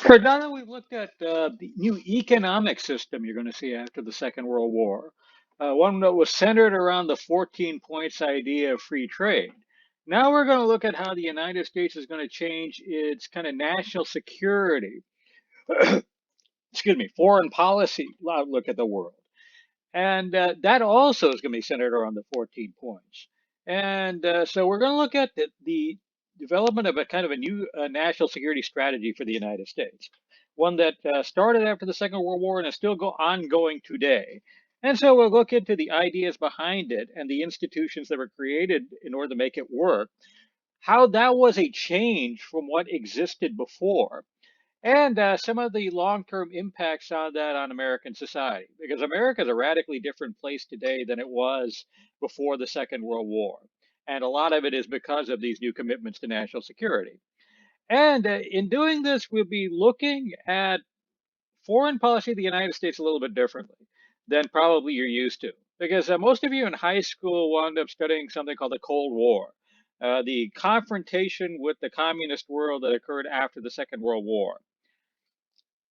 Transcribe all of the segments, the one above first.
So now that we've looked at the new economic system you're going to see after the Second World War, one that was centered around the 14 points idea of free trade. Now we're going to look at how the United States is going to change its kind of national security, excuse me, foreign policy outlook at the world. And that also is going to be centered around the 14 points. And so we're going to look at the development of a kind of a new national security strategy for the United States, one that started after the Second World War and is still ongoing today. And so we'll look into the ideas behind it and the institutions that were created in order to make it work, how that was a change from what existed before, and some of the long-term impacts on that on American society, because America is a radically different place today than it was before the Second World War. And a lot of it is because of these new commitments to national security. And in doing this, we'll be looking at foreign policy of the United States a little bit differently than probably you're used to. Because most of you in high school wound up studying something called the Cold War, the confrontation with the communist world that occurred after the Second World War.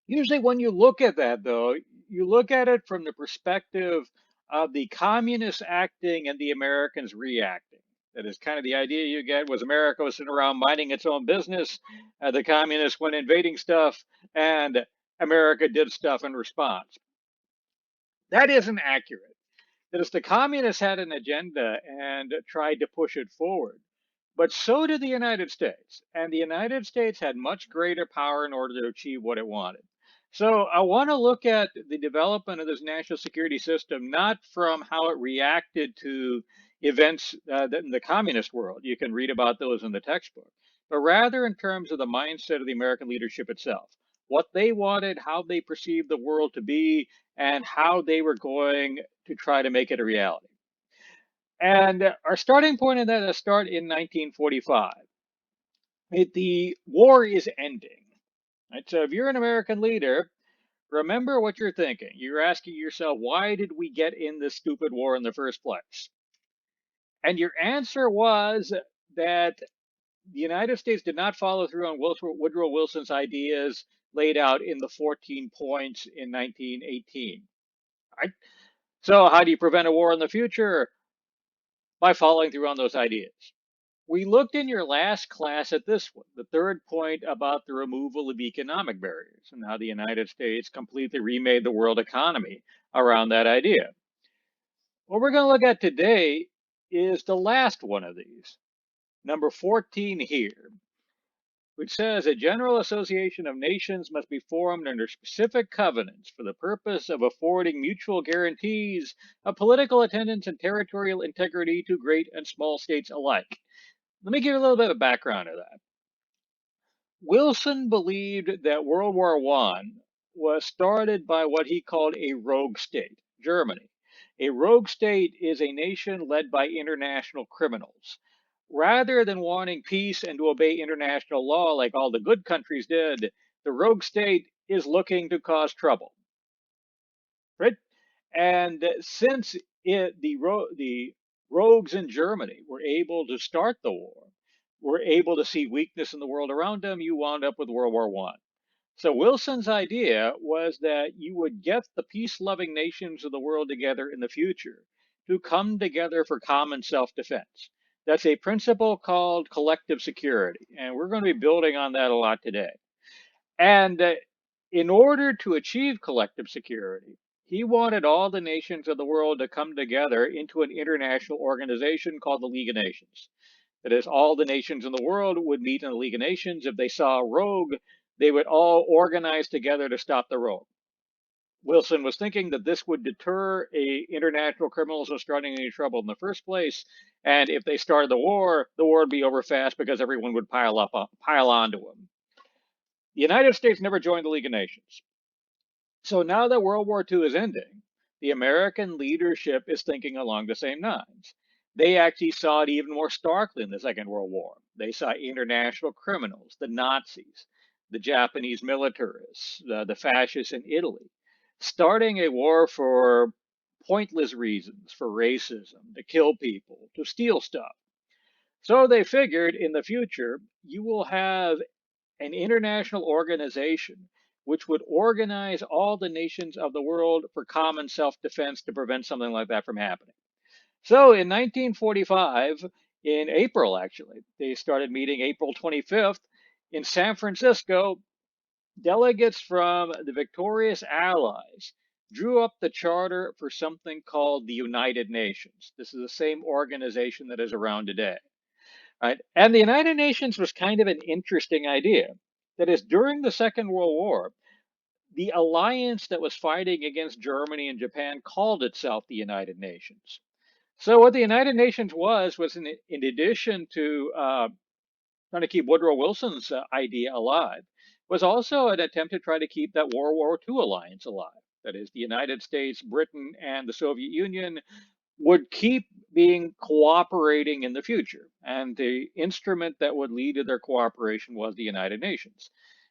Usually, when you look at that, though, you look at it from the perspective of the communists acting and the Americans reacting. That is kind of the idea you get was America was sitting around minding its own business, the communists went invading stuff, and America did stuff in response. That isn't accurate. That is, the communists had an agenda and tried to push it forward. But so did the United States. And the United States had much greater power in order to achieve what it wanted. So I want to look at the development of this national security system, not from how it reacted to events in the communist world. You can read about those in the textbook, but rather in terms of the mindset of the American leadership itself, what they wanted, how they perceived the world to be, and how they were going to try to make it a reality. And our starting point in that is start in 1945. The war is ending. Right? So if you're an American leader, remember what you're thinking. You're asking yourself, why did we get in this stupid war in the first place? And your answer was that the United States did not follow through on Woodrow Wilson's ideas laid out in the 14 points in 1918. Right? So how do you prevent a war in the future? By following through on those ideas. We looked in your last class at this one, the third point about the removal of economic barriers and how the United States completely remade the world economy around that idea. What we're going to look at today is the last one of these, number 14 here, which says a general association of nations must be formed under specific covenants for the purpose of affording mutual guarantees of political attendance and territorial integrity to great and small states alike. Let me give you a little bit of background to that. Wilson believed that World War I was started by what he called a rogue state, Germany. A rogue state is a nation led by international criminals. Rather than wanting peace and to obey international law like all the good countries did, the rogue state is looking to cause trouble. Right? And since the rogues in Germany were able to start the war, were able to see weakness in the world around them, you wound up with World War One. So Wilson's idea was that you would get the peace-loving nations of the world together in the future to come together for common self-defense. That's a principle called collective security, and we're going to be building on that a lot today. And in order to achieve collective security, he wanted all the nations of the world to come together into an international organization called the League of Nations. That is, all the nations in the world would meet in the League of Nations. If they saw a rogue, they would all organize together to stop the rogue. Wilson was thinking that this would deter international criminals from starting any trouble in the first place, and if they started the war would be over fast because everyone would pile onto them. The United States never joined the League of Nations. So now that World War II is ending, the American leadership is thinking along the same lines. They actually saw it even more starkly in the Second World War. They saw international criminals, the Nazis, the Japanese militarists, the fascists in Italy, starting a war for pointless reasons, for racism, to kill people, to steal stuff. So they figured in the future, you will have an international organization which would organize all the nations of the world for common self-defense to prevent something like that from happening. So in 1945, in April actually, they started meeting April 25th in San Francisco. Delegates from the victorious Allies drew up the charter for something called the United Nations. This is the same organization that is around today. Right? And the United Nations was kind of an interesting idea. That is, during the Second World War, the alliance that was fighting against Germany and Japan called itself the United Nations. So what the United Nations was in addition to trying to keep Woodrow Wilson's idea alive, was also an attempt to try to keep that World War II alliance alive. That is, the United States, Britain, and the Soviet Union would keep being cooperating in the future. And the instrument that would lead to their cooperation was the United Nations.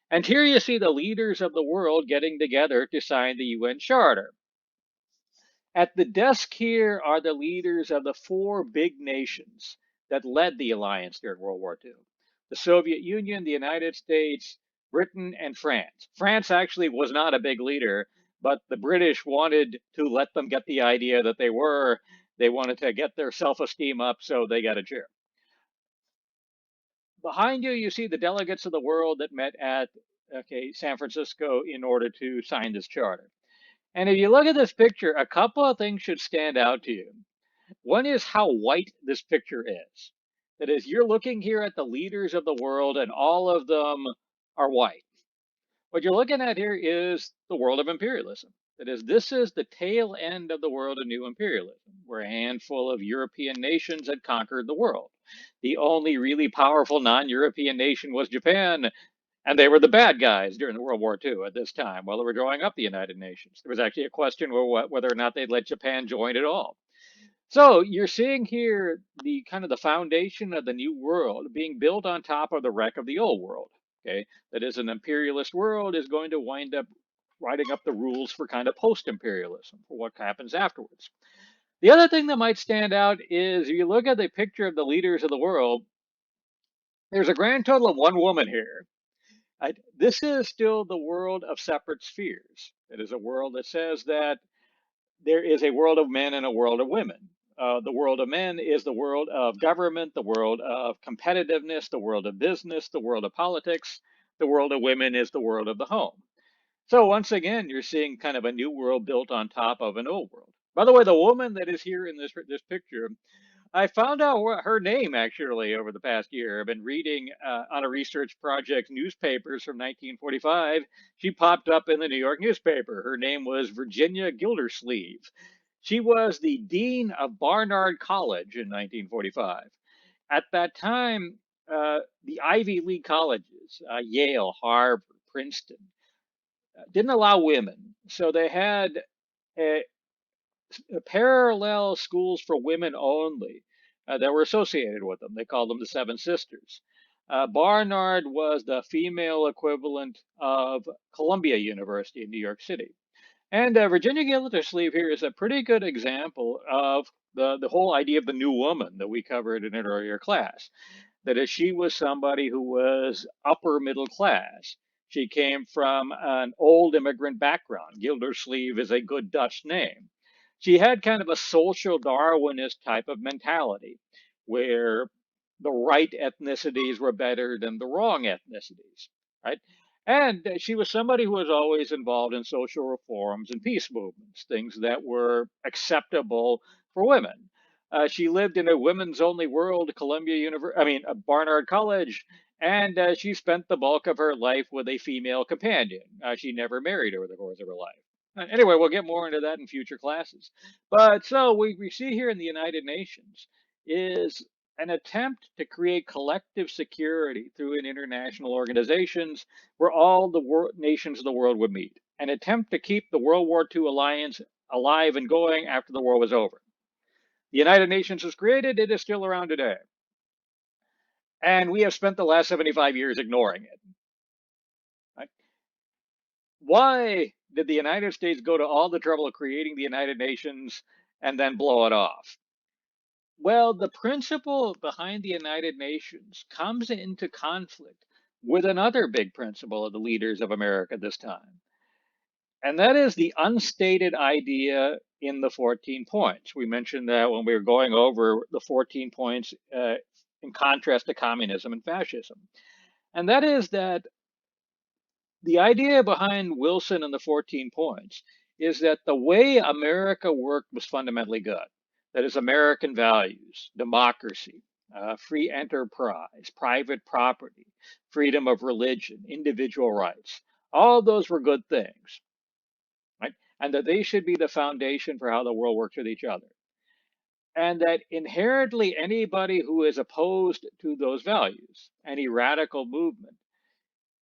And here you see the leaders of the world getting together to sign the UN Charter. At the desk here are the leaders of the four big nations that led the alliance during World War II: the Soviet Union, the United States, Britain, and France. France actually was not a big leader, but the British wanted to let them get the idea that they were. They wanted to get their self esteem up, so they got a chair. Behind you, you see the delegates of the world that met at San Francisco in order to sign this charter. And if you look at this picture, a couple of things should stand out to you. One is how white this picture is. That is, you're looking here at the leaders of the world, and all of them are white. What you're looking at here is the world of imperialism. That is, this is the tail end of the world of new imperialism, where a handful of European nations had conquered the world. The only really powerful non European nation was Japan, and they were the bad guys during World War II at this time while they were drawing up the United Nations. There was actually a question whether or not they'd let Japan join at all. So you're seeing here the kind of the foundation of the new world being built on top of the wreck of the old world. Okay, that is, an imperialist world is going to wind up writing up the rules for kind of post-imperialism for what happens afterwards. The other thing that might stand out is if you look at the picture of the leaders of the world, there's a grand total of one woman here. This is still the world of separate spheres. It is a world that says that there is a world of men and a world of women. The world of men is the world of government, the world of competitiveness, the world of business, the world of politics. The world of women is the world of the home. So once again, you're seeing kind of a new world built on top of an old world. By the way, the woman that is here in this picture, I found out her name actually over the past year. I've been reading on a research project newspapers from 1945. She popped up in the New York newspaper. Her name was Virginia Gildersleeve. She was the dean of Barnard College in 1945. At that time, the Ivy League colleges, Yale, Harvard, Princeton, didn't allow women. So they had a, parallel schools for women only that were associated with them. They called them the Seven Sisters. Barnard was the female equivalent of Columbia University in New York City. And Virginia Gildersleeve here is a pretty good example of the whole idea of the new woman that we covered in an earlier class. That is, she was somebody who was upper middle class. She came from an old immigrant background. Gildersleeve is a good Dutch name. She had kind of a social Darwinist type of mentality where the right ethnicities were better than the wrong ethnicities, right? And she was somebody who was always involved in social reforms and peace movements, things that were acceptable for women. She lived in a women's only world, Barnard College, and she spent the bulk of her life with a female companion. She never married over the course of her life. Anyway, we'll get more into that in future classes. But so we see here in the United Nations is an attempt to create collective security through an international organizations where all the nations of the world would meet. An attempt to keep the World War II alliance alive and going after the war was over. The United Nations was created, it is still around today. And we have spent the last 75 years ignoring it. Right? Why did the United States go to all the trouble of creating the United Nations and then blow it off? Well, the principle behind the United Nations comes into conflict with another big principle of the leaders of America this time. And that is the unstated idea in the 14 points. We mentioned that when we were going over the 14 points in contrast to communism and fascism. And that is that the idea behind Wilson and the 14 points is that the way America worked was fundamentally good. That is, American values, democracy, free enterprise, private property, freedom of religion, individual rights. All of those were good things, right? And that they should be the foundation for how the world works with each other. And that inherently anybody who is opposed to those values, any radical movement,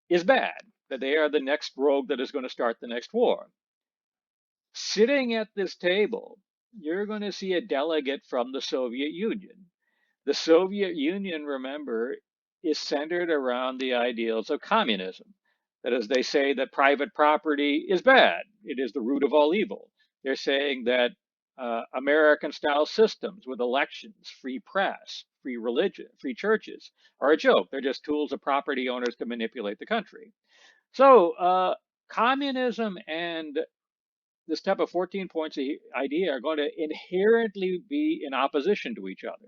is bad, that they are the next rogue that is going to start the next war. Sitting at this table, you're going to see a delegate from the Soviet Union. The Soviet Union, remember, is centered around the ideals of communism. That is, they say that private property is bad, it is the root of all evil. They're saying that American style systems with elections, free press, free religion, free churches are a joke. They're just tools of property owners to manipulate the country. So, communism and this type of 14 points idea are going to inherently be in opposition to each other.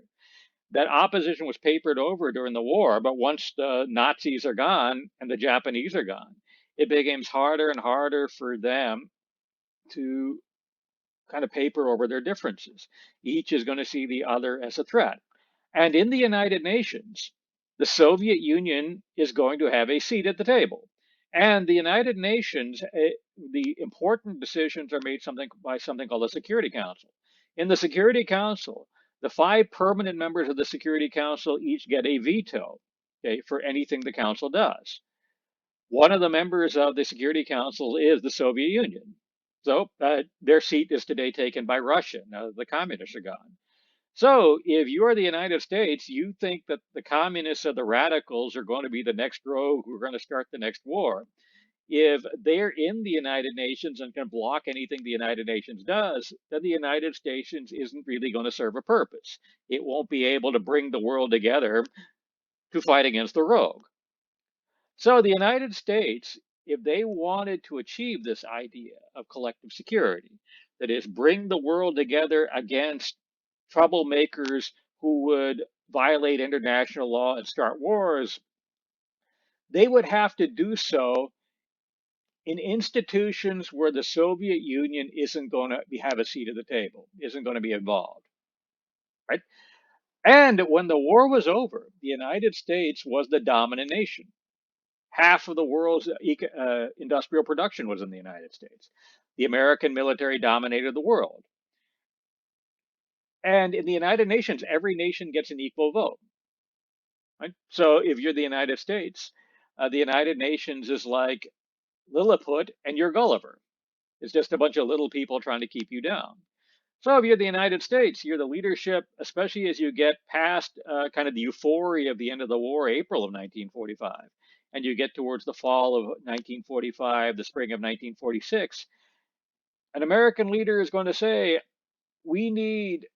That opposition was papered over during the war, but once the Nazis are gone and the Japanese are gone, it becomes harder and harder for them to kind of paper over their differences. Each is going to see the other as a threat. And in the United Nations, the Soviet Union is going to have a seat at the table. And the United Nations, the important decisions are made by something called the Security Council. In the Security Council, the 5 permanent members of the Security Council each get a veto, okay, for anything the Council does. One of the members of the Security Council is the Soviet Union. So their seat is today taken by Russia. Now the communists are gone. So if you're the United States, you think that the communists or the radicals are going to be the next rogue who are going to start the next war. If they're in the United Nations and can block anything the United Nations does, then the United Nations isn't really going to serve a purpose. It won't be able to bring the world together to fight against the rogue. So the United States, if they wanted to achieve this idea of collective security, that is, bring the world together against troublemakers who would violate international law and start wars, they would have to do so in institutions where the Soviet Union isn't going to have a seat at the table, isn't going to be involved, right? And when the war was over, the United States was the dominant nation. Half of the world's industrial production was in the United States. The American military dominated the world. And in the United Nations, every nation gets an equal vote. Right? So if you're the United States, the United Nations is like Lilliput and you're Gulliver. It's just a bunch of little people trying to keep you down. So if you're the United States, you're the leadership, especially as you get past kind of the euphoria of the end of the war, April of 1945, and you get towards the fall of 1945, the spring of 1946. An American leader is going to say, we need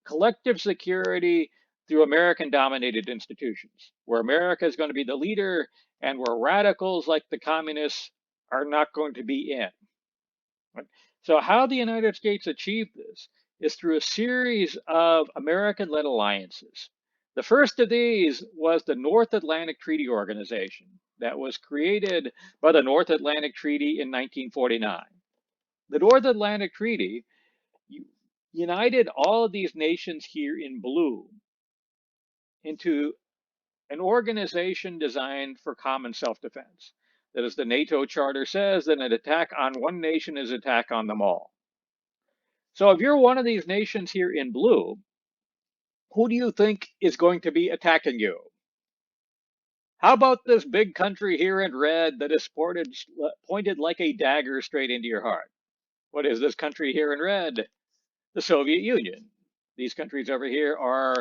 collective security through American dominated institutions, where America is going to be the leader and where radicals like the communists are not going to be in. Right? So, how the United States achieved this is through a series of American led alliances. The first of these was the North Atlantic Treaty Organization that was created by the North Atlantic Treaty in 1949. The North Atlantic Treaty united all of these nations here in blue into an organization designed for common self-defense. That, as the NATO Charter says, that an attack on one nation is an attack on them all. So if you're one of these nations here in blue, who do you think is going to be attacking you? How about this big country here in red that is pointed like a dagger straight into your heart? What is this country here in red? The Soviet Union. These countries over here are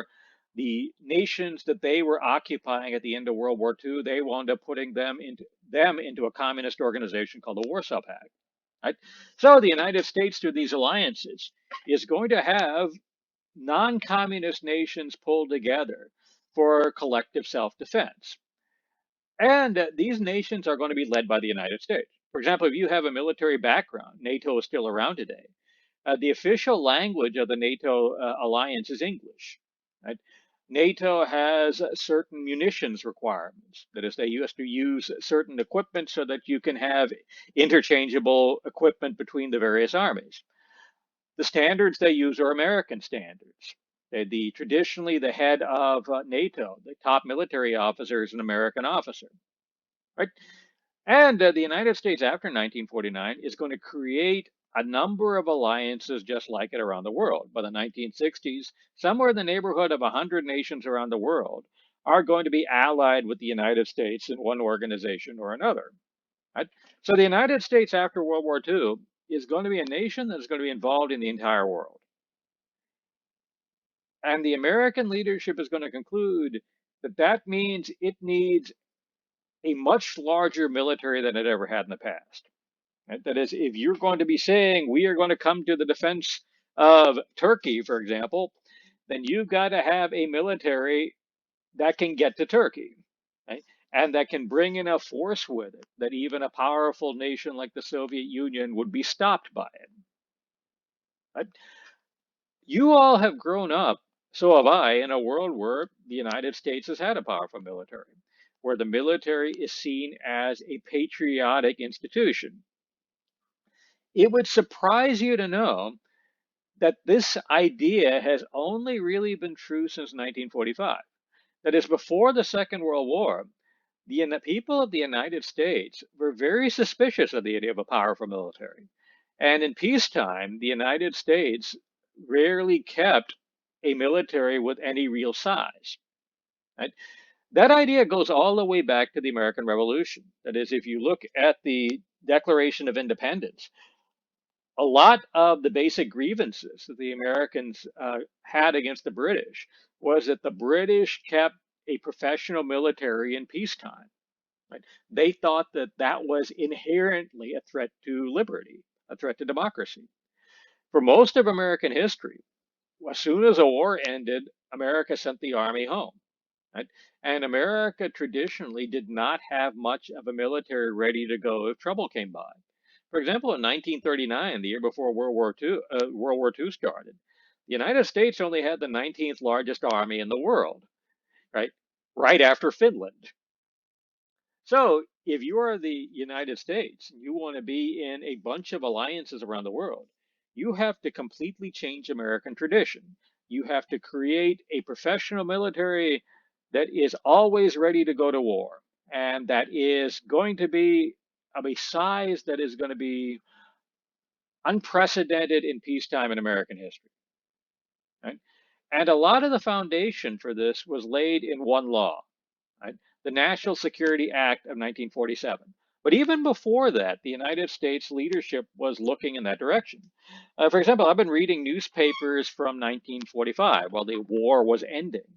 the nations that they were occupying at the end of World War II. They wound up putting them into a communist organization called the Warsaw Pact. Right? So the United States, through these alliances, is going to have non-communist nations pulled together for collective self-defense. And these nations are going to be led by the United States. For example, if you have a military background, NATO is still around today. The official language of the NATO alliance is English. Right? NATO has certain munitions requirements. That is, they have to use certain equipment so that you can have interchangeable equipment between the various armies. The standards they use are American standards. Traditionally, the head of NATO, the top military officer, is an American officer, right? And the United States after 1949 is going to create a number of alliances just like it around the world. By the 1960s, somewhere in the neighborhood of 100 nations around the world are going to be allied with the United States in one organization or another. Right? So the United States after World War II is going to be a nation that is going to be involved in the entire world. And the American leadership is going to conclude that that means it needs a much larger military than it ever had in the past. Right? That is, if you're going to be saying we are going to come to the defense of Turkey, for example, then you've got to have a military that can get to Turkey, right? And that can bring enough force with it that even a powerful nation like the Soviet Union would be stopped by it. Right? You all have grown up, so have I, in a world where the United States has had a powerful military, where the military is seen as a patriotic institution. It would surprise you to know that this idea has only really been true since 1945. That is, before the Second World War, the people of the United States were very suspicious of the idea of a powerful military. And in peacetime, the United States rarely kept a military with any real size. Right? That idea goes all the way back to the American Revolution. That is, if you look at the Declaration of Independence, a lot of the basic grievances that the Americans had against the British was that the British kept a professional military in peacetime. Right? They thought that that was inherently a threat to liberty, a threat to democracy. For most of American history, as soon as a war ended, America sent the army home. Right? And America traditionally did not have much of a military ready to go if trouble came by. For example, in 1939, the year before World War II started, the United States only had the 19th largest army in the world, right? Right after Finland. So if you are the United States, you want to be in a bunch of alliances around the world, you have to completely change American tradition. You have to create a professional military that is always ready to go to war and that is going to be of a size that is going to be unprecedented in peacetime in American history. Right? And a lot of the foundation for this was laid in one law, right? The National Security Act of 1947. But even before that, the United States leadership was looking in that direction. For example, I've been reading newspapers from 1945 while the war was ending.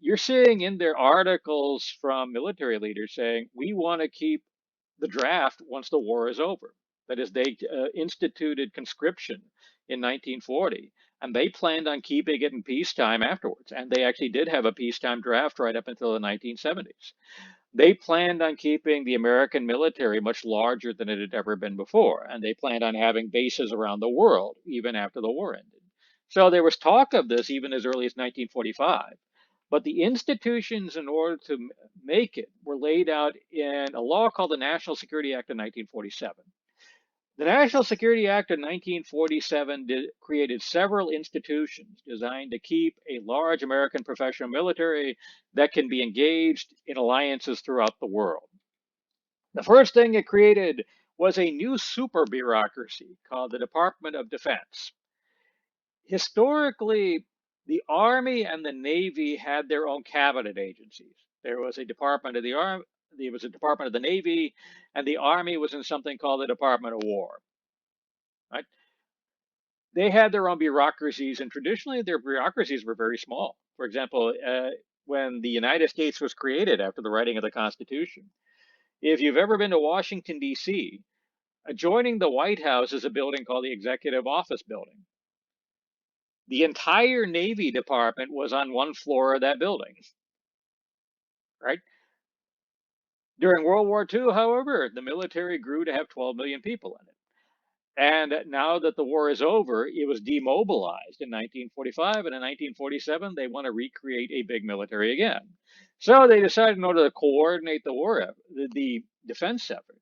You're seeing in their articles from military leaders saying, we want to keep the draft once the war is over. That is, they instituted conscription in 1940, and they planned on keeping it in peacetime afterwards. And they actually did have a peacetime draft right up until the 1970s. They planned on keeping the American military much larger than it had ever been before, and they planned on having bases around the world even after the war ended. So there was talk of this even as early as 1945. But the institutions in order to make it were laid out in a law called the National Security Act of 1947. The National Security Act of 1947 created several institutions designed to keep a large American professional military that can be engaged in alliances throughout the world. The first thing it created was a new super bureaucracy called the Department of Defense. Historically, the Army and the Navy had their own cabinet agencies. There was a Department of the Army, there was a Department of the Navy, and the Army was in something called the Department of War. Right? They had their own bureaucracies, and traditionally their bureaucracies were very small. For example, when the United States was created after the writing of the Constitution, if you've ever been to Washington, D.C., adjoining the White House is a building called the Executive Office Building. The entire Navy Department was on one floor of that building, right? During World War II, however, the military grew to have 12 million people in it. And now that the war is over, it was demobilized in 1945, and in 1947, they want to recreate a big military again. So they decided, in order to coordinate the war effort, the defense effort,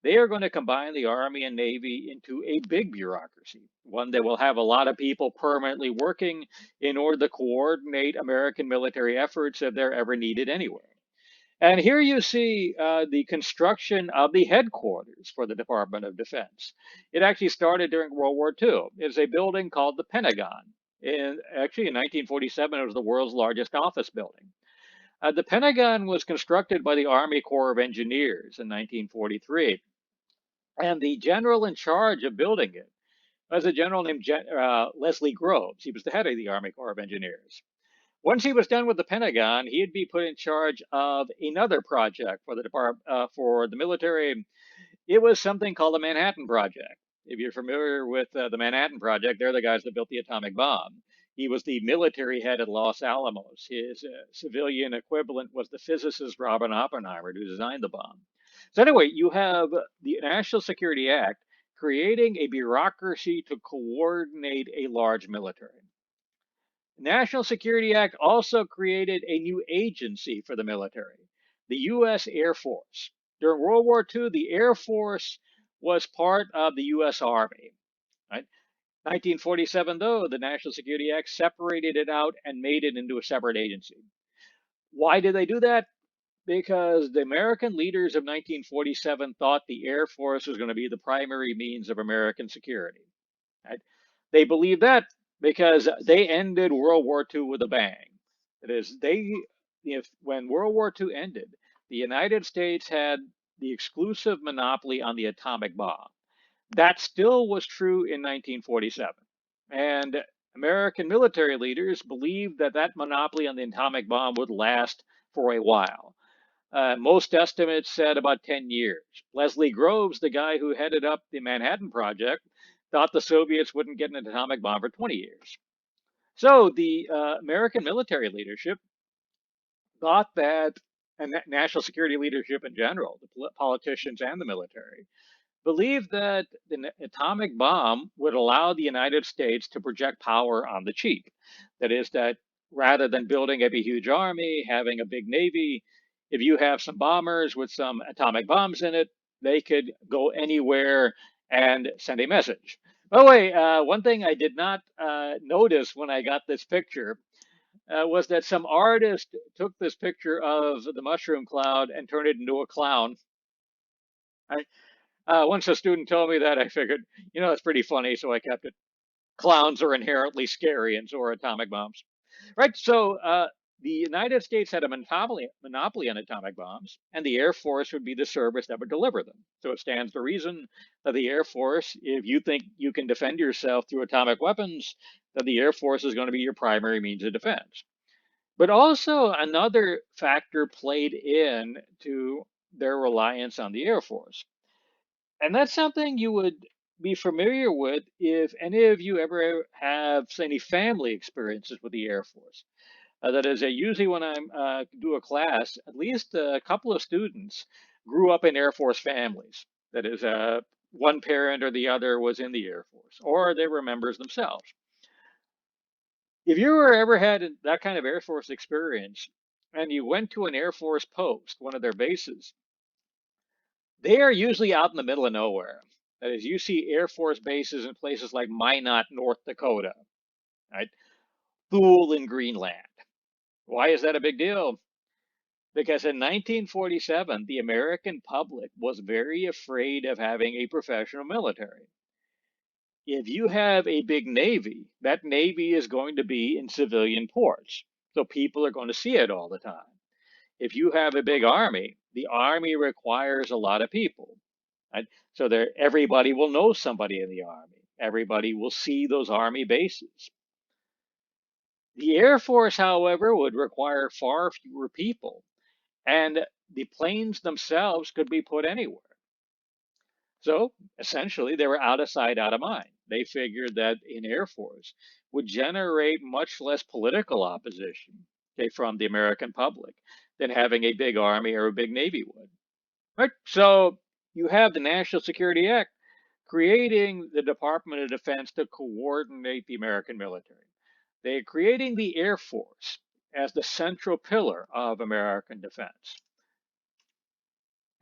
they are going to combine the Army and Navy into a big bureaucracy, one that will have a lot of people permanently working in order to coordinate American military efforts if they're ever needed anywhere. And here you see the construction of the headquarters for the Department of Defense. It actually started during World War II. It's a building called the Pentagon. Actually, in 1947, it was the world's largest office building. The Pentagon was constructed by the Army Corps of Engineers in 1943, and the general in charge of building it was a general named Leslie Groves. He was the head of the Army Corps of Engineers. Once he was done with the Pentagon, he'd be put in charge of another project for the for the military. It was something called the Manhattan Project. If you're familiar with the Manhattan Project, they're the guys that built the atomic bomb. He was the military head at Los Alamos. His civilian equivalent was the physicist Robert Oppenheimer, who designed the bomb. So anyway, you have the National Security Act creating a bureaucracy to coordinate a large military. The National Security Act also created a new agency for the military, the U.S. Air Force. During World War II, the Air Force was part of the U.S. Army. Right? 1947, though, the National Security Act separated it out and made it into a separate agency. Why did they do that? Because the American leaders of 1947 thought the Air Force was going to be the primary means of American security. Right? They believed that because they ended World War II with a bang. That is, if when World War II ended, the United States had the exclusive monopoly on the atomic bomb. That still was true in 1947. And American military leaders believed that that monopoly on the atomic bomb would last for a while. Most estimates said about 10 years. Leslie Groves, the guy who headed up the Manhattan Project, thought the Soviets wouldn't get an atomic bomb for 20 years. So the American military leadership thought that, and national security leadership in general, the politicians and the military, believed that the atomic bomb would allow the United States to project power on the cheap. That is, that rather than building up a huge army, having a big navy, if you have some bombers with some atomic bombs in it, they could go anywhere and send a message. By the way, one thing I did not notice when I got this picture was that some artist took this picture of the mushroom cloud and turned it into a clown. I, once a student told me that, I figured, it's pretty funny, so I kept it. Clowns are inherently scary, and so are atomic bombs. Right? So the United States had a monopoly on atomic bombs, and the Air Force would be the service that would deliver them. So it stands to reason that the Air Force, if you think you can defend yourself through atomic weapons, that the Air Force is going to be your primary means of defense. But also another factor played in to their reliance on the Air Force. And that's something you would be familiar with if any of you ever have any family experiences with the Air Force. That is, usually when I do a class, at least a couple of students grew up in Air Force families. That is, one parent or the other was in the Air Force, or they were members themselves. If you were ever had that kind of Air Force experience, and you went to an Air Force post, one of their bases, they are usually out in the middle of nowhere. That is, you see Air Force bases in places like Minot, North Dakota, right? Thule in Greenland. Why is that a big deal? Because in 1947, the American public was very afraid of having a professional military. If you have a big Navy, that Navy is going to be in civilian ports. So people are going to see it all the time. If you have a big army, the army requires a lot of people. Right? So there, everybody will know somebody in the army. Everybody will see those army bases. The Air Force, however, would require far fewer people, and the planes themselves could be put anywhere. So essentially, they were out of sight, out of mind. They figured that an Air Force would generate much less political opposition, okay, from the American public than having a big army or a big navy would. Right? So you have the National Security Act creating the Department of Defense to coordinate the American military. They're creating the Air Force as the central pillar of American defense.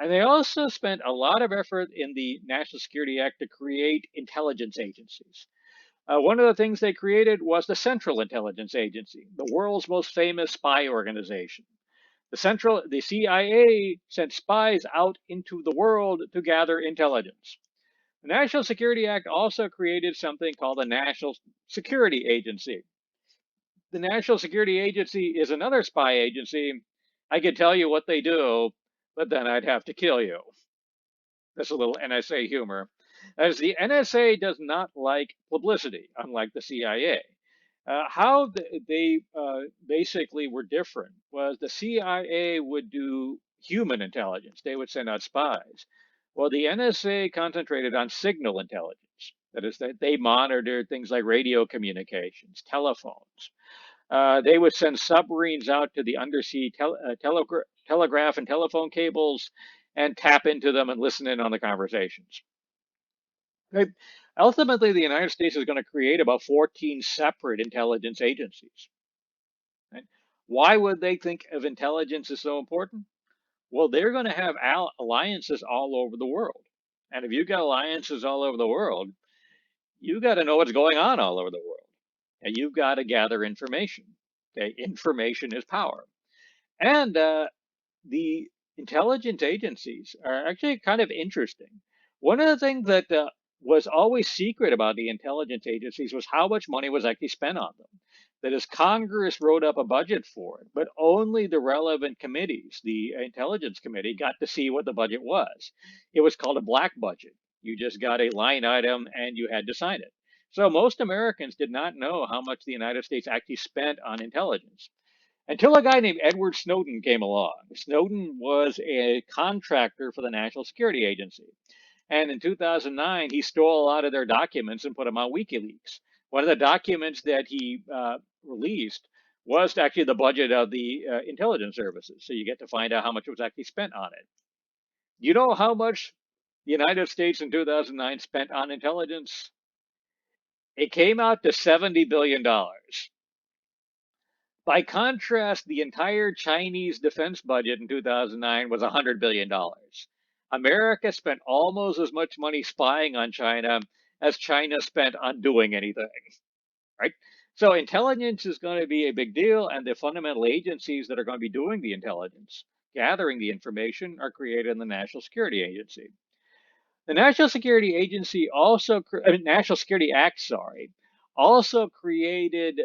And they also spent a lot of effort in the National Security Act to create intelligence agencies. One of the things they created was the Central Intelligence Agency, the world's most famous spy organization. The CIA sent spies out into the world to gather intelligence. The National Security Act also created something called the National Security Agency. The National Security Agency is another spy agency. I could tell you what they do, but then I'd have to kill you. That's a little NSA humor. As the NSA does not like publicity, unlike the CIA. How they basically were different was the CIA would do human intelligence. They would send out spies. Well, the NSA concentrated on signal intelligence. That is, that they monitored things like radio communications, telephones. They would send submarines out to the undersea telegraph and telephone cables and tap into them and listen in on the conversations. Right? Ultimately, the United States is going to create about 14 separate intelligence agencies. Right? Why would they think of intelligence as so important? Well, they're going to have alliances all over the world. And if you've got alliances all over the world, you got to know what's going on all over the world. And you've got to gather information. Okay, information is power. And the intelligence agencies are actually kind of interesting. One of the things that was always secret about the intelligence agencies was how much money was actually spent on them. That is, Congress wrote up a budget for it, but only the relevant committees, the Intelligence Committee, got to see what the budget was. It was called a black budget. You just got a line item and you had to sign it. So most Americans did not know how much the United States actually spent on intelligence until a guy named Edward Snowden came along. Snowden was a contractor for the National Security Agency. And in 2009, he stole a lot of their documents and put them on WikiLeaks. One of the documents that he released was actually the budget of the intelligence services. So you get to find out how much was actually spent on it. You know how much the United States in 2009 spent on intelligence? It came out to $70 billion. By contrast, the entire Chinese defense budget in 2009 was $100 billion. America spent almost as much money spying on China as China spent on doing anything, right? So intelligence is going to be a big deal, and the fundamental agencies that are going to be doing the intelligence, gathering the information, are created in the National Security Agency. The National Security Agency also, National Security Act, sorry, also created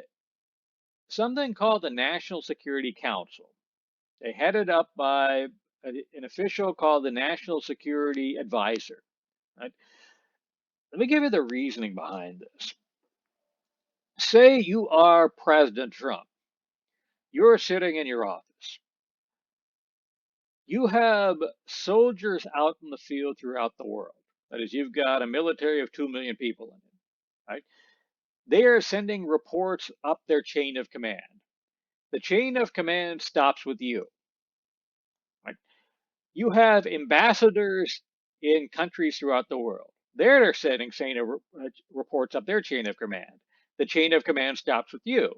something called the National Security Council. They headed up by an official called the National Security Advisor. Right? Let me give you the reasoning behind this. Say you are President Trump. You're sitting in your office. You have soldiers out in the field throughout the world. That is, you've got a military of 2 million people in it. Right? They are sending reports up their chain of command. The chain of command stops with you. Right? You have ambassadors in countries throughout the world. They're sending reports up their chain of command. The chain of command stops with you.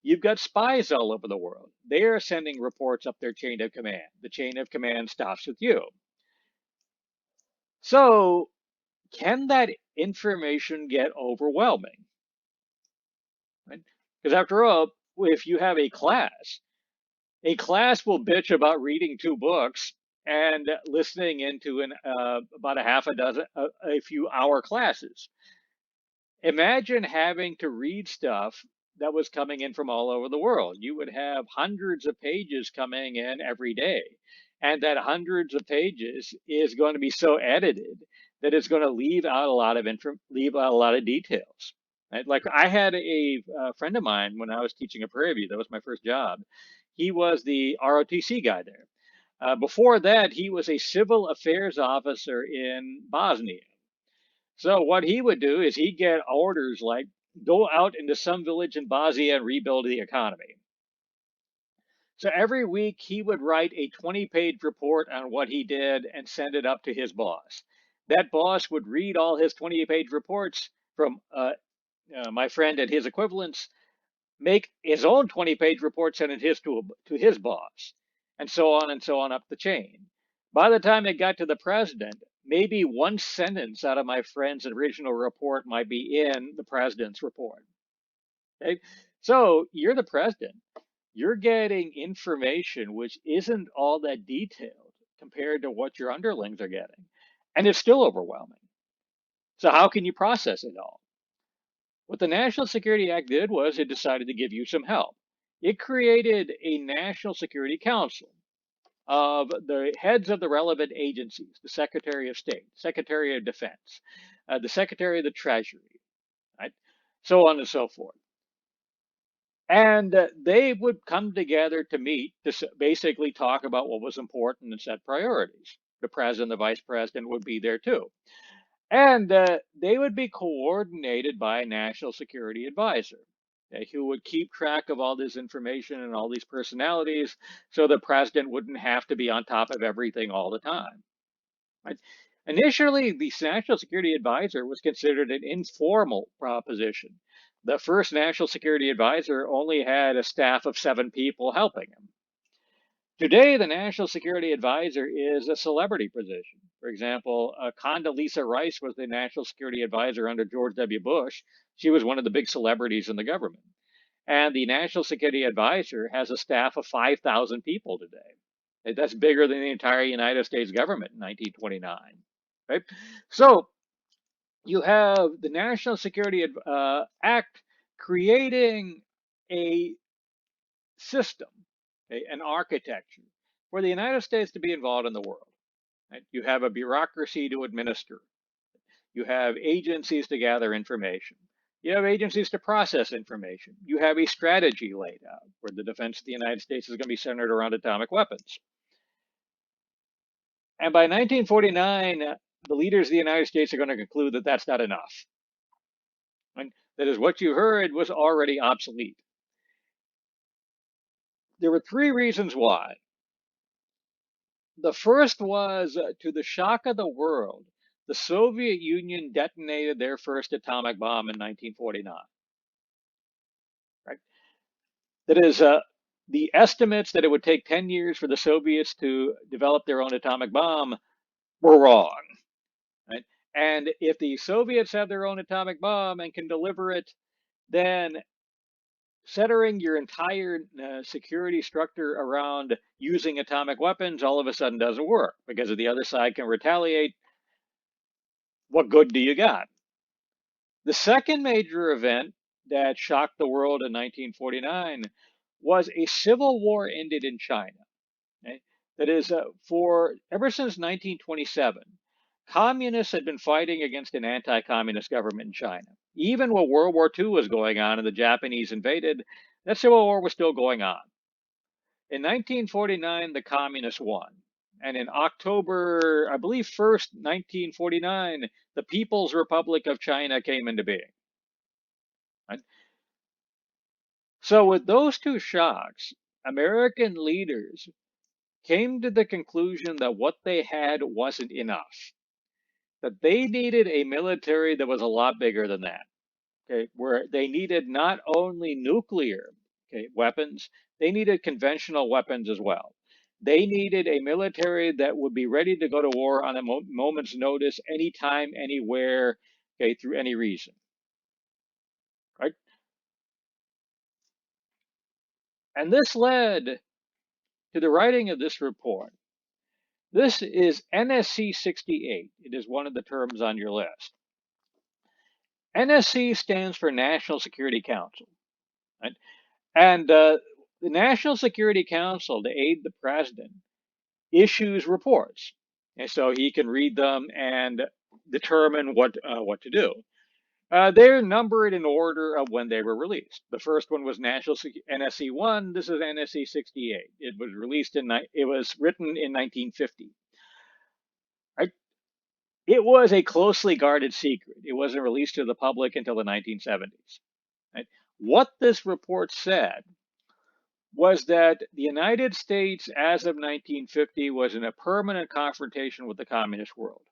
You've got spies all over the world. They're sending reports up their chain of command. The chain of command stops with you. So, can that information get overwhelming? Right? Because after all, if you have a class will bitch about reading two books and listening into about a half a dozen, a few hour classes. Imagine having to read stuff that was coming in from all over the world. You would have hundreds of pages coming in every day. And that hundreds of pages is going to be so edited that it's going to leave out a lot of leave out a lot of details. Right? Like I had a friend of mine when I was teaching at Prairie View. That was my first job. He was the ROTC guy there. Before that, he was a civil affairs officer in Bosnia. So what he would do is he'd get orders like go out into some village in Bosnia and rebuild the economy. So every week he would write a 20-page report on what he did and send it up to his boss. That boss would read all his 20-page reports from my friend and his equivalents, make his own 20-page report, send it to his boss, and so on up the chain. By the time it got to the president, maybe one sentence out of my friend's original report might be in the president's report. Okay? So you're the president. You're getting information which isn't all that detailed compared to what your underlings are getting. And it's still overwhelming. So how can you process it all? What the National Security Act did was it decided to give you some help. It created a National Security Council of the heads of the relevant agencies, the Secretary of State, Secretary of Defense, the Secretary of the Treasury, right? So on and so forth. And they would come together to meet to basically talk about what was important and set priorities. The president, the vice president would be there too. And they would be coordinated by a national security advisor who would keep track of all this information and all these personalities so the president wouldn't have to be on top of everything all the time. Right? Initially, the national security advisor was considered an informal position. The first national security advisor only had a staff of 7 people helping him. Today, the National Security Advisor is a celebrity position. For example, Condoleezza Rice was the National Security Advisor under George W. Bush. She was one of the big celebrities in the government. And the National Security Advisor has a staff of 5,000 people today. That's bigger than the entire United States government in 1929. Right? So you have the National Security Act creating a system, an architecture for the United States to be involved in the world. Right? You have a bureaucracy to administer. You have agencies to gather information. You have agencies to process information. You have a strategy laid out where the defense of the United States is going to be centered around atomic weapons. And by 1949, the leaders of the United States are going to conclude that that's not enough. And that is, what you heard was already obsolete. There were 3 reasons why. The first was, to the shock of the world, the Soviet Union detonated their first atomic bomb in 1949. Right? That is, the estimates that it would take 10 years for the Soviets to develop their own atomic bomb were wrong. Right? And if the Soviets have their own atomic bomb and can deliver it, then centering your entire security structure around using atomic weapons all of a sudden doesn't work, because if the other side can retaliate, what good do you got? The second major event that shocked the world in 1949 was a civil war ended in China. Okay? That is, for ever since 1927, communists had been fighting against an anti-communist government in China. Even when World War II was going on and the Japanese invaded, that civil war was still going on. In 1949, the communists won. And in October, I believe 1st, 1949, the People's Republic of China came into being. Right? So with those 2 shocks, American leaders came to the conclusion that what they had wasn't enough, that they needed a military that was a lot bigger than that. Okay, where they needed not only nuclear weapons, they needed conventional weapons as well. They needed a military that would be ready to go to war on a moment's notice, anytime, anywhere, through any reason. Right? And this led to the writing of this report. This is NSC 68. It is one of the terms on your list. NSC stands for National Security Council. Right? And the National Security Council, to aid the president, issues reports. And so he can read them and determine what to do. They're numbered in order of when they were released. The first one was NSC 1. This is NSC 68. It was written in 1950. Right? It was a closely guarded secret. It wasn't released to the public until the 1970s. Right? What this report said was that the United States, as of 1950, was in a permanent confrontation with the communist world.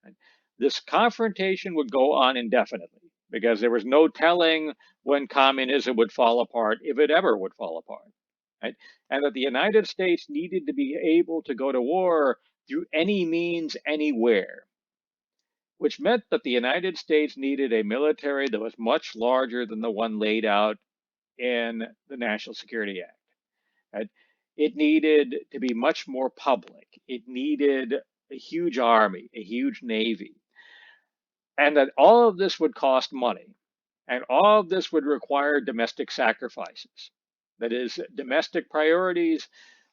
And this confrontation would go on indefinitely because there was no telling when communism would fall apart, if it ever would fall apart. Right? And that the United States needed to be able to go to war through any means, anywhere, which meant that the United States needed a military that was much larger than the one laid out in the National Security Act. Right? It needed to be much more public. It needed a huge army, a huge navy, and that all of this would cost money, and all of this would require domestic sacrifices. That is, domestic priorities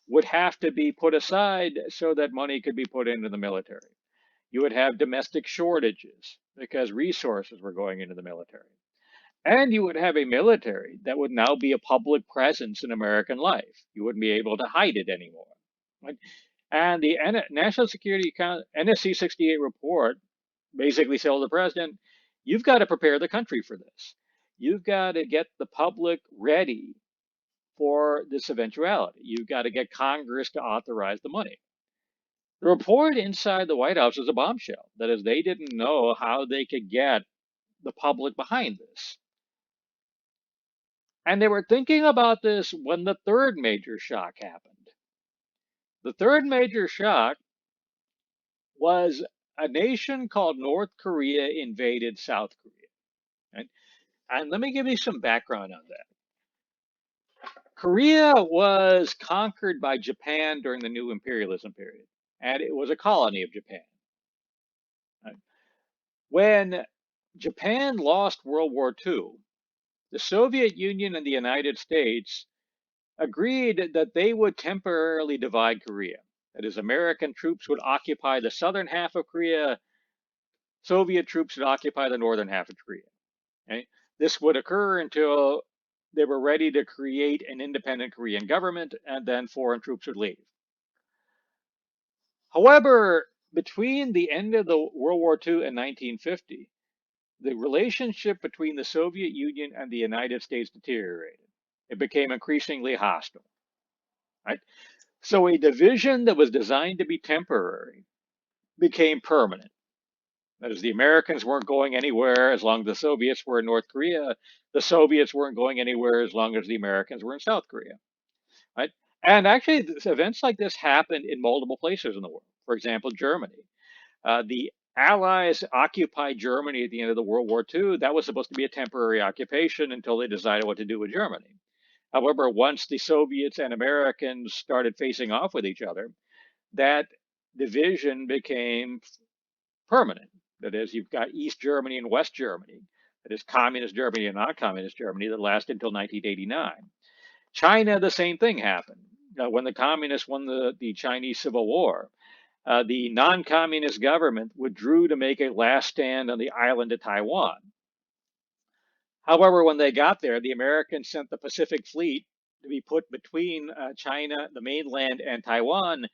would have to be put aside so that money could be put into the military. You would have domestic shortages because resources were going into the military. And you would have a military that would now be a public presence in American life. You wouldn't be able to hide it anymore. Right? And the National Security NSC 68 report basically tell the president, you've got to prepare the country for this. You've got to get the public ready for this eventuality. You've got to get Congress to authorize the money. The report inside the White House was a bombshell. That is, they didn't know how they could get the public behind this. And they were thinking about this when the third major shock happened. The third major shock was a nation called North Korea invaded South Korea. Right? And let me give you some background on that. Korea was conquered by Japan during the New Imperialism period, and it was a colony of Japan. Right? When Japan lost World War II, the Soviet Union and the United States agreed that they would temporarily divide Korea. That is, American troops would occupy the southern half of Korea, Soviet troops would occupy the northern half of Korea. Okay? This would occur until they were ready to create an independent Korean government, and then foreign troops would leave. However, between the end of the World War II and 1950, the relationship between the Soviet Union and the United States deteriorated. It became increasingly hostile. Right? So a division that was designed to be temporary became permanent. That is, the Americans weren't going anywhere as long as the Soviets were in North Korea. The Soviets weren't going anywhere as long as the Americans were in South Korea. Right? And actually, events like this happened in multiple places in the world. For example, Germany. The Allies occupied Germany at the end of the World War II. That was supposed to be a temporary occupation until they decided what to do with Germany. However, once the Soviets and Americans started facing off with each other, that division became permanent. That is, you've got East Germany and West Germany. That is, communist Germany and non-communist Germany that lasted until 1989. China, the same thing happened. When the communists won the Chinese Civil War, the non-communist government withdrew to make a last stand on the island of Taiwan. However, when they got there, the Americans sent the Pacific Fleet to be put between China, the mainland, and Taiwan,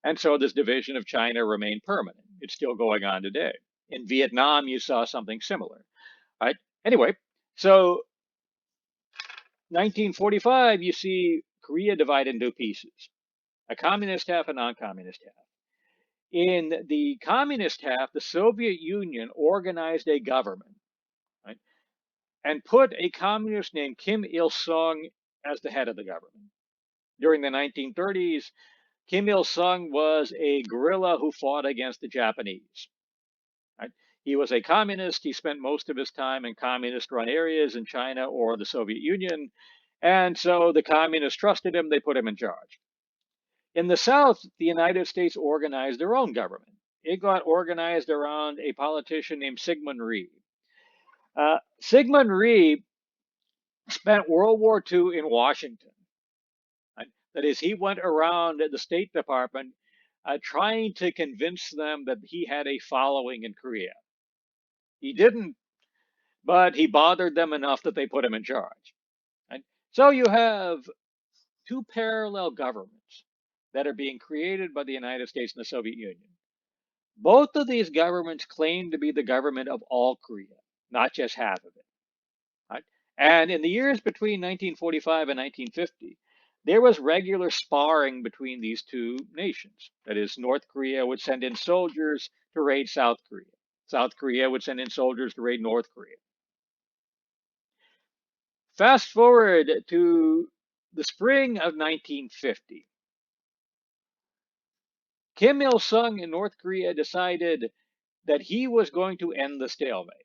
and so this division of China remained permanent. It's still going on today. In Vietnam, you saw something similar. Right? Anyway, so 1945, you see Korea divided into pieces, a communist half, a non-communist half. In the communist half, the Soviet Union organized a government, right, and put a communist named Kim Il sung as the head of the government. During the 1930s, Kim Il sung was a guerrilla who fought against the Japanese. Right? He was a communist. He spent most of his time in communist run areas in China or the Soviet Union. And so the communists trusted him, they put him in charge. In the South, the United States organized their own government. It got organized around a politician named Syngman Rhee. Syngman Rhee spent World War II in Washington. That is, he went around the State Department trying to convince them that he had a following in Korea. He didn't, but he bothered them enough that they put him in charge. And so you have two parallel governments that are being created by the United States and the Soviet Union. Both of these governments claim to be the government of all Korea, not just half of it. Right? And in the years between 1945 and 1950, there was regular sparring between these two nations. That is, North Korea would send in soldiers to raid South Korea. South Korea would send in soldiers to raid North Korea. Fast forward to the spring of 1950. Kim Il sung in North Korea decided that he was going to end the stalemate.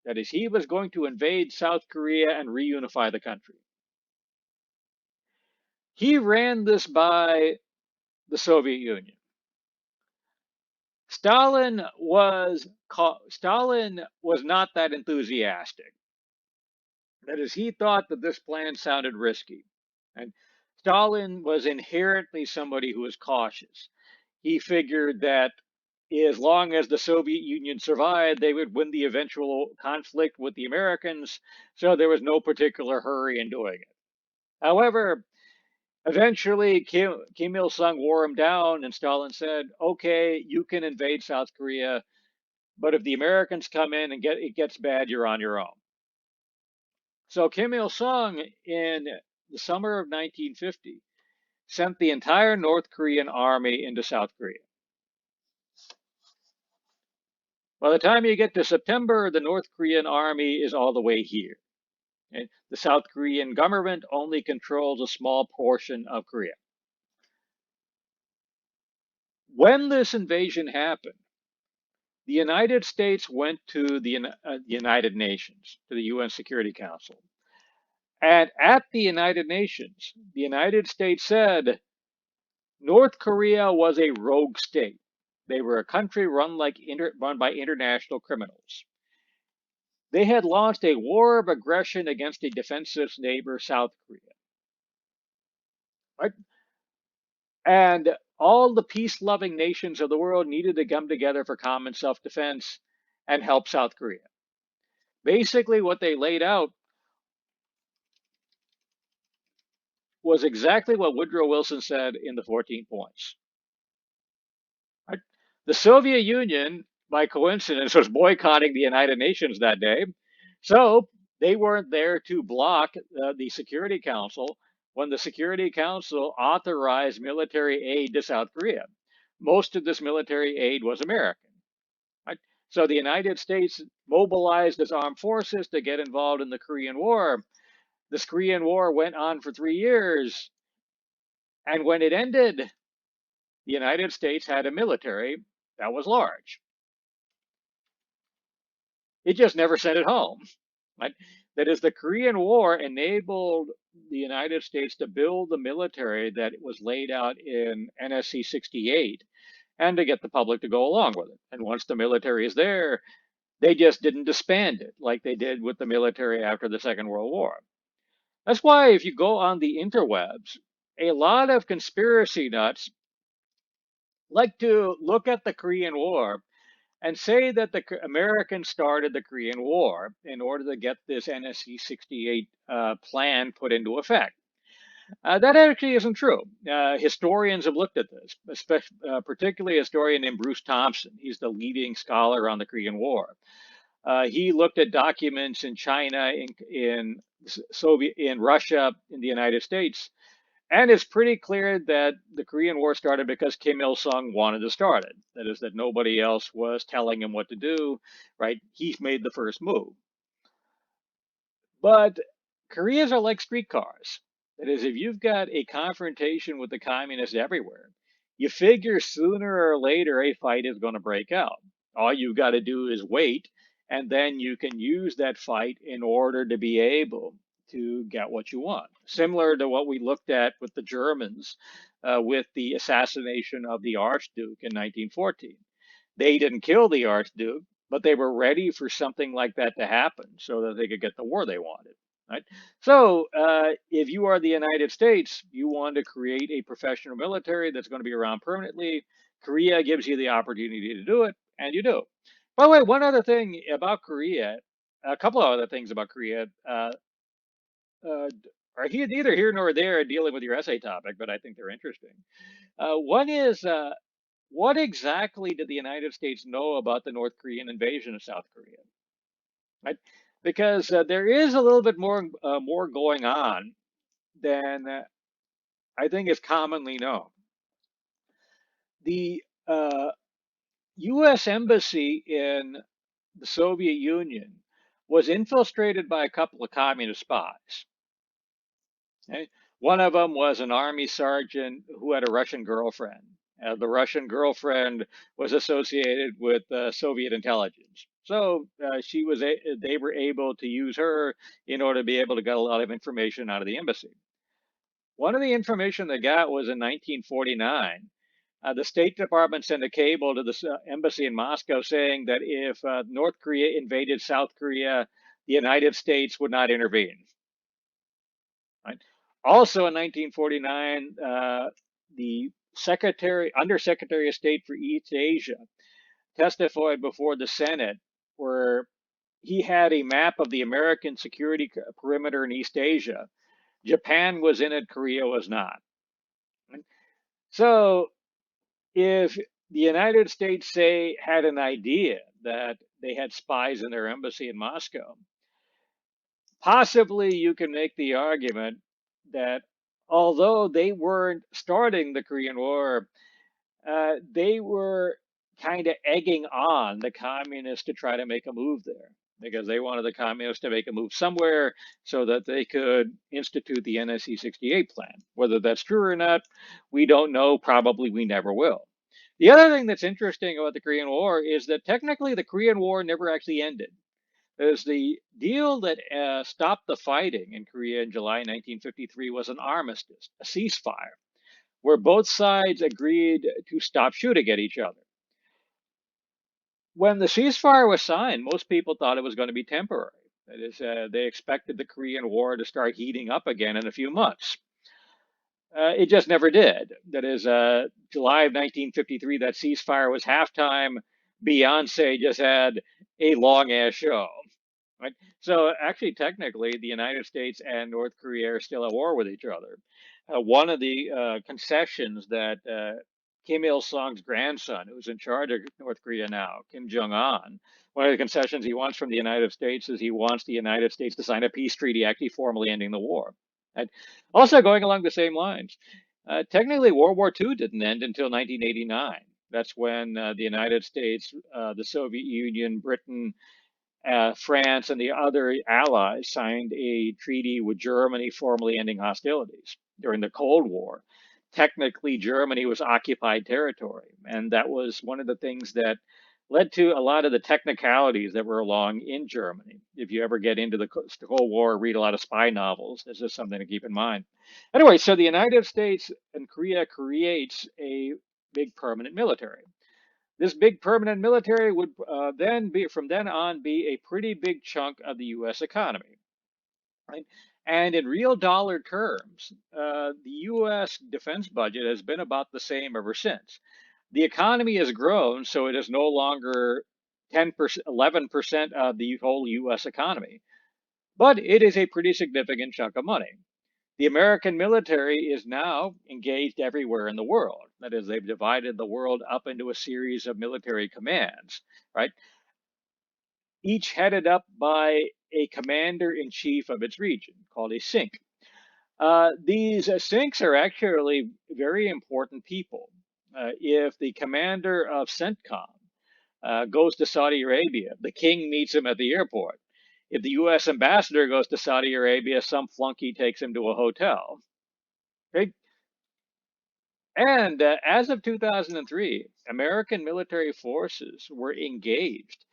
That is, he was going to invade South Korea and reunify the country. He ran this by the Soviet Union. Stalin was not that enthusiastic. That is, he thought that this plan sounded risky. And Stalin was inherently somebody who was cautious. He figured that as long as the Soviet Union survived, they would win the eventual conflict with the Americans, so there was no particular hurry in doing it. However, eventually Kim Il sung wore him down, and Stalin said, okay, you can invade South Korea, but if the Americans come in and it gets bad, you're on your own. So Kim Il sung in the summer of 1950 sent the entire North Korean army into South Korea. By the time you get to September, the North Korean army is all the way here. And the South Korean government only controls a small portion of Korea. When this invasion happened, the United States went to the United Nations, to the UN Security Council. And at the United Nations, the United States said North Korea was a rogue state. They were a country run by international criminals. They had launched a war of aggression against a defensive neighbor, South Korea. Right? And all the peace-loving nations of the world needed to come together for common self-defense and help South Korea. Basically, what they laid out was exactly what Woodrow Wilson said in the 14 points. Right? The Soviet Union, by coincidence, was boycotting the United Nations that day. So they weren't there to block the Security Council when the Security Council authorized military aid to South Korea. Most of this military aid was American. Right? So the United States mobilized its armed forces to get involved in the Korean War. This Korean War went on for 3 years. And when it ended, the United States had a military that was large. It just never sent it home. Right? That is, the Korean War enabled the United States to build the military that was laid out in NSC 68 and to get the public to go along with it. And once the military is there, they just didn't disband it like they did with the military after the Second World War. That's why if you go on the interwebs, a lot of conspiracy nuts like to look at the Korean War and say that the Americans started the Korean War in order to get this NSC 68 plan put into effect. That actually isn't true. Historians have looked at this, particularly a historian named Bruce Thompson. He's the leading scholar on the Korean War. He looked at documents in China, in Russia, in the United States, and it's pretty clear that the Korean War started because Kim Il sung wanted to start it. That is, that nobody else was telling him what to do, right? He made the first move. But Koreas are like streetcars. That is, if you've got a confrontation with the communists everywhere, you figure sooner or later a fight is going to break out. All you've got to do is wait, and then you can use that fight in order to be able to get what you want. Similar to what we looked at with the Germans with the assassination of the Archduke in 1914. They didn't kill the Archduke, but they were ready for something like that to happen so that they could get the war they wanted. Right? So, if you are the United States, you want to create a professional military that's going to be around permanently. Korea gives you the opportunity to do it, and you do. By the way, one other thing about Korea, a couple of other things about Korea, are neither here nor there dealing with your essay topic, but I think they're interesting. One is what exactly did the United States know about the North Korean invasion of South Korea? Right? Because there is a little bit more going on than I think is commonly known. The U.S. embassy in the Soviet Union was infiltrated by a couple of communist spies. Okay? One of them was an army sergeant who had a Russian girlfriend. The Russian girlfriend was associated with Soviet intelligence. So they were able to use her in order to be able to get a lot of information out of the embassy. One of the information they got was in 1949. The State Department sent a cable to the embassy in Moscow saying that if North Korea invaded South Korea, the United States would not intervene. Right? Also in 1949, the Undersecretary of State for East Asia testified before the Senate where he had a map of the American security perimeter in East Asia. Japan was in it, Korea was not. Right? So if the United States, say, had an idea that they had spies in their embassy in Moscow, possibly you can make the argument that although they weren't starting the Korean War, they were kind of egging on the communists to try to make a move there because they wanted the communists to make a move somewhere so that they could institute the NSC 68 plan. Whether that's true or not, we don't know. Probably we never will. The other thing that's interesting about the Korean War is that technically the Korean War never actually ended. As the deal that stopped the fighting in Korea in July 1953 was an armistice, a ceasefire, where both sides agreed to stop shooting at each other. When the ceasefire was signed, most people thought it was going to be temporary. That is, they expected the Korean War to start heating up again in a few months. It just never did. That is, July of 1953, that ceasefire was halftime. Beyonce just had a long ass show. Right? So actually, technically, the United States and North Korea are still at war with each other. One of the concessions that Kim Il Sung's grandson, who's in charge of North Korea now, Kim Jong Un, one of the concessions he wants from the United States is he wants the United States to sign a peace treaty, actually formally ending the war. And also, going along the same lines, technically, World War II didn't end until 1989. That's when the United States, the Soviet Union, Britain, France and the other allies signed a treaty with Germany formally ending hostilities during the Cold War. Technically, Germany was occupied territory, and that was one of the things that led to a lot of the technicalities that were along in Germany. If you ever get into the Cold War, read a lot of spy novels. This is something to keep in mind. Anyway, so the United States and Korea creates a big permanent military. This big permanent military would then be, from then on, be a pretty big chunk of the U.S. economy, right? And in real dollar terms, the U.S. defense budget has been about the same ever since. The economy has grown, so it is no longer 10%, 11% of the whole U.S. economy, but it is a pretty significant chunk of money. The American military is now engaged everywhere in the world. That is, they've divided the world up into a series of military commands, right? Each headed up by a commander in chief of its region, called a SINC. These SINCs are actually very important people. If the commander of CENTCOM goes to Saudi Arabia, the king meets him at the airport. If the U.S. ambassador goes to Saudi Arabia, some flunky takes him to a hotel. Okay? And as of 2003, American military forces were engaged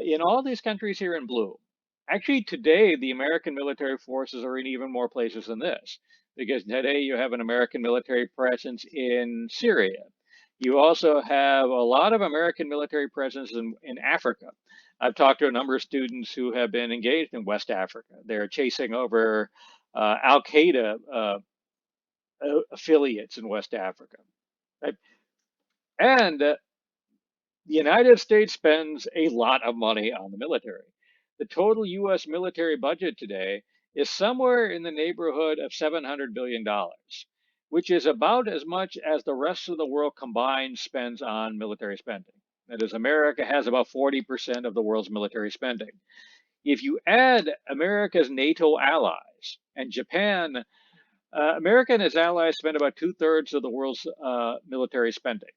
in all these countries here in blue. Actually, today, the American military forces are in even more places than this, because today you have an American military presence in Syria. You also have a lot of American military presence in Africa. I've talked to a number of students who have been engaged in West Africa. They're chasing over Al Qaeda affiliates in West Africa. Right? And the United States spends a lot of money on the military. The total U.S. military budget today is somewhere in the neighborhood of $700 billion, which is about as much as the rest of the world combined spends on military spending. That is, America has about 40% of the world's military spending. If you add America's NATO allies and Japan America and its allies spend about two-thirds of the world's military spending.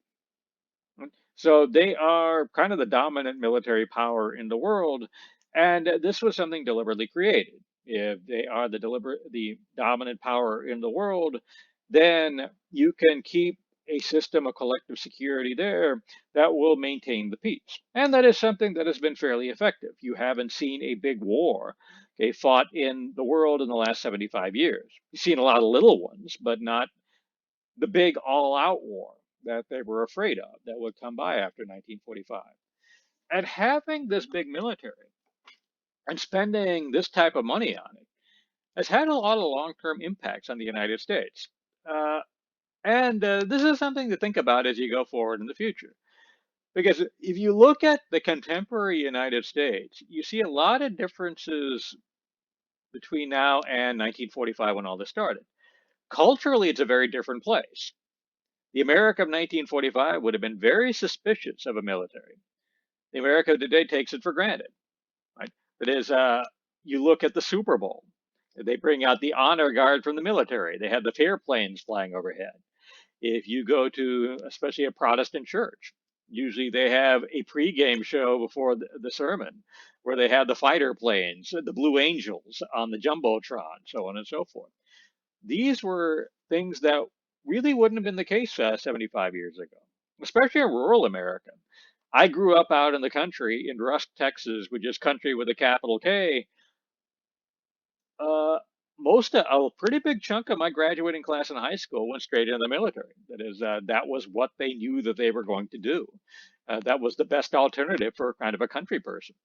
So they are kind of the dominant military power in the world, and this was something deliberately created. If they are the dominant power in the world, then you can keep a system of collective security there that will maintain the peace. And that is something that has been fairly effective. You haven't seen a big war, okay, fought in the world in the last 75 years. You've seen a lot of little ones, but not the big all-out war that they were afraid of that would come by after 1945. And having this big military and spending this type of money on it has had a lot of long-term impacts on the United States. Uh, and this is something to think about as you go forward in the future. Because if you look at the contemporary United States, you see a lot of differences between now and 1945 when all this started. Culturally, it's a very different place. The America of 1945 would have been very suspicious of a military. The America of today takes it for granted. Right? That is, you look at the Super Bowl. They bring out the honor guard from the military. They have the airplanes flying overhead. If you go to, especially a Protestant church, usually they have a pregame show before the sermon where they have the fighter planes, the Blue Angels on the Jumbotron, so on and so forth. These were things that really wouldn't have been the case 75 years ago, especially in rural America. I grew up out in the country in Rusk, Texas, which is country with a capital K. Uh, a pretty big chunk of my graduating class in high school went straight into the military. That is, that was what they knew that they were going to do. That was the best alternative for kind of a country person.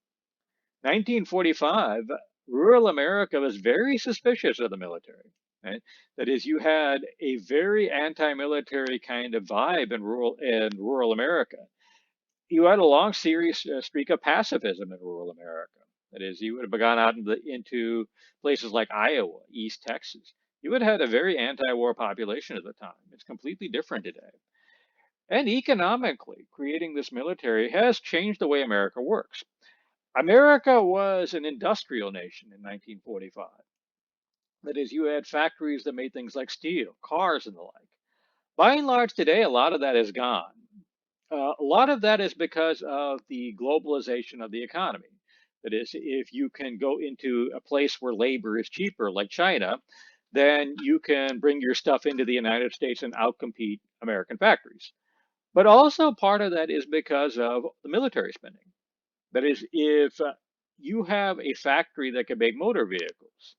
1945, rural America was very suspicious of the military. Right? That is, you had a very anti-military kind of vibe in rural America. You had a long series streak of pacifism in rural America. That is, you would have gone out into places like Iowa, East Texas. You would have had a very anti-war population at the time. It's completely different today. And economically, creating this military has changed the way America works. America was an industrial nation in 1945. That is, you had factories that made things like steel, cars, and the like. By and large, today, a lot of that is gone. A lot of that is because of the globalization of the economy. That is, if you can go into a place where labor is cheaper, like China, then you can bring your stuff into the United States and outcompete American factories. But also, part of that is because of the military spending. That is, if you have a factory that can make motor vehicles,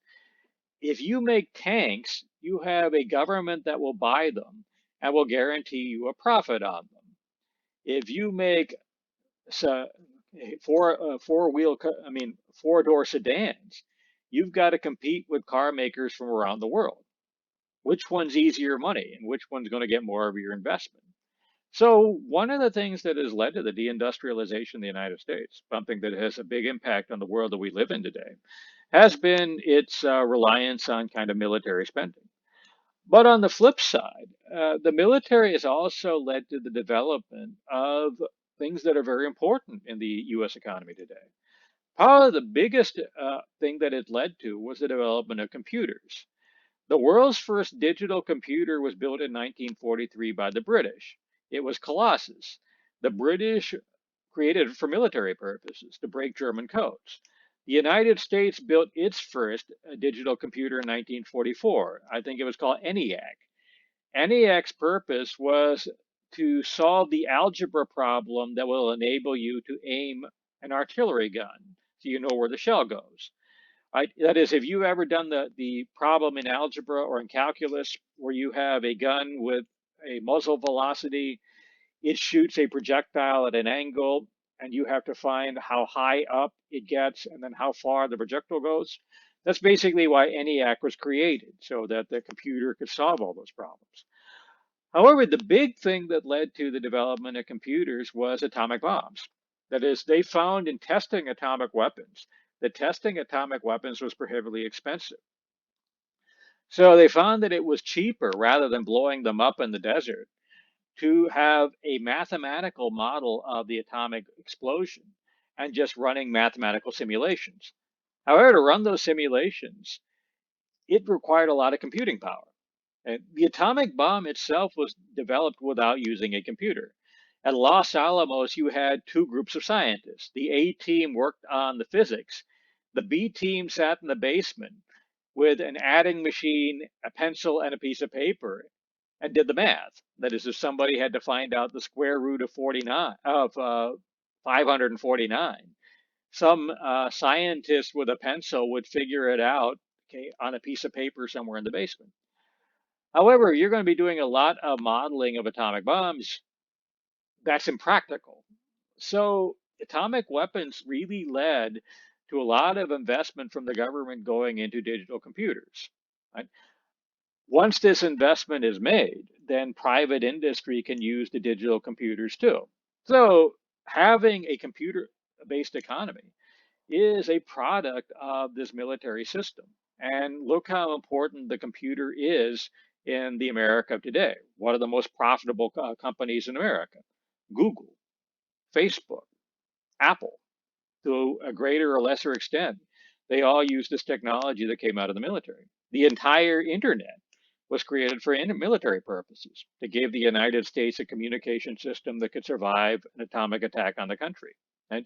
if you make tanks, you have a government that will buy them and will guarantee you a profit on them. If you make so, four-door sedans, you've got to compete with car makers from around the world. Which one's easier money and which one's going to get more of your investment? So one of the things that has led to the deindustrialization of the United States, something that has a big impact on the world that we live in today, has been its reliance on kind of military spending. But on the flip side, the military has also led to the development of things that are very important in the U.S. economy today. Probably the biggest thing that it led to was the development of computers. The world's first digital computer was built in 1943 by the British. It was Colossus. The British created it for military purposes to break German codes. The United States built its first digital computer in 1944. I think it was called ENIAC. ENIAC's purpose was to solve the algebra problem that will enable you to aim an artillery gun so you know where the shell goes. Right? That is, if you've ever done the problem in algebra or in calculus where you have a gun with a muzzle velocity, it shoots a projectile at an angle, and you have to find how high up it gets and then how far the projectile goes. That's basically why ENIAC was created, so that the computer could solve all those problems. However, the big thing that led to the development of computers was atomic bombs. That is, they found in testing atomic weapons that testing atomic weapons was prohibitively expensive. So they found that it was cheaper, rather than blowing them up in the desert, to have a mathematical model of the atomic explosion and just running mathematical simulations. However, to run those simulations, it required a lot of computing power. And the atomic bomb itself was developed without using a computer. At Los Alamos, you had two groups of scientists. The A team worked on the physics. The B team sat in the basement with an adding machine, a pencil, and a piece of paper and did the math. That is, if somebody had to find out the square root of 49 of 549, some scientist with a pencil would figure it out, okay, on a piece of paper somewhere in the basement. However, you're going to be doing a lot of modeling of atomic bombs. That's impractical. So atomic weapons really led to a lot of investment from the government going into digital computers. Right? Once this investment is made, then private industry can use the digital computers too. So having a computer-based economy is a product of this military system. And look how important the computer is in the America of today. One of the most profitable companies in America, Google, Facebook, Apple, to a greater or lesser extent, they all use this technology that came out of the military. The entire internet was created for military purposes to give the United States a communication system that could survive an atomic attack on the country. And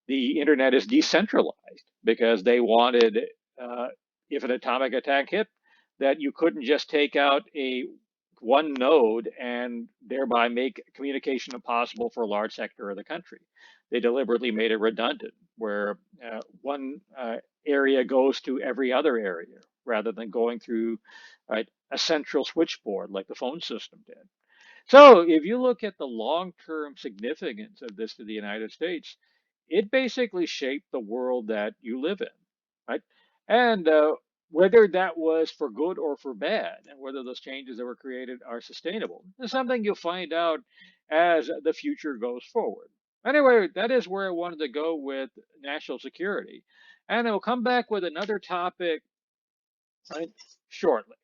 the internet is decentralized because they wanted, uh, if an atomic attack hit, that you couldn't just take out a one node and thereby make communication impossible for a large sector of the country. They deliberately made it redundant, where one area goes to every other area rather than going through a central switchboard like the phone system did. So if you look at the long-term significance of this to the United States, it basically shaped the world that you live in, right? And whether that was for good or for bad, and whether those changes that were created are sustainable, is something you'll find out as the future goes forward. Anyway, that is where I wanted to go with national security. And I'll come back with another topic, right, shortly.